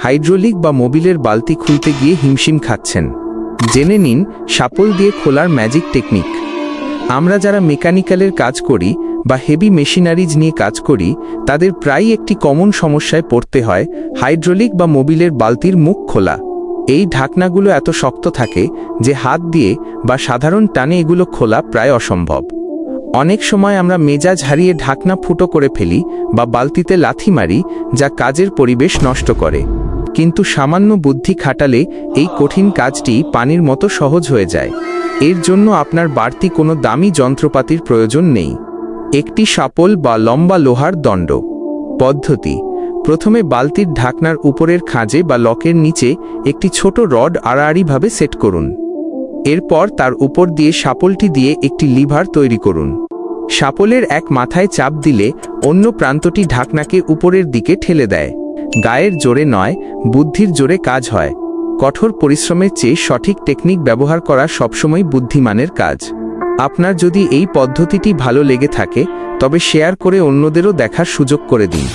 Hydraulic বা মোবিলের বালতি খুলতে গিয়ে হিমশিম খাচ্ছেন। জেনে নিন শাপল দিয়ে খোলার ম্যাজিক টেকনিক। আমরা যারা মেকানিক্যালের কাজ করি বা হেভি মেশিনারিজ নিয়ে কাজ করি, তাদের প্রায়ই একটি কমন সমস্যায় পড়তে হয় হাইড্রোলিক বা মোবিলের বালতির মুখ খোলা। এই ঢাকনাগুলো এত শক্ত থাকে যে হাত দিয়ে বা সাধারণ টানে এগুলো খোলা প্রায় অসম্ভব। অনেক সময় আমরা মেজাজ হারিয়ে ঢাকনা ফুটো করে ফেলি বা বালতিতে লাথি মারি, যা কাজের পরিবেশ নষ্ট করে। কিন্তু সামান্য বুদ্ধি খাটালে এই কঠিন কাজটি পানির মতো সহজ হয়ে যায়। এর জন্য আপনার বাড়তি কোনো দামি যন্ত্রপাতির প্রয়োজন নেই। একটি শাপল বা লম্বা লোহার দণ্ড। পদ্ধতি: প্রথমে বালতির ঢাকনার উপরের খাঁজে বা লকের নিচে একটি ছোট রড আড়াআড়িভাবে সেট করুন। এরপর তার উপর দিয়ে শাপলটি দিয়ে একটি লিভার তৈরি করুন। শাপলের এক মাথায় চাপ দিলে অন্য প্রান্তটি ঢাকনাকে উপরের দিকে ঠেলে দেয়। গায়ের জোরে নয়, বুদ্ধির জোরে কাজ হয়। কঠোর পরিশ্রমের চেয়ে সঠিক টেকনিক ব্যবহার করা সবসময় বুদ্ধিমানের কাজ। আপনার যদি এই পদ্ধতিটি ভালো লেগে থাকে, তবে শেয়ার করে অন্যদেরও দেখার সুযোগ করে দিন।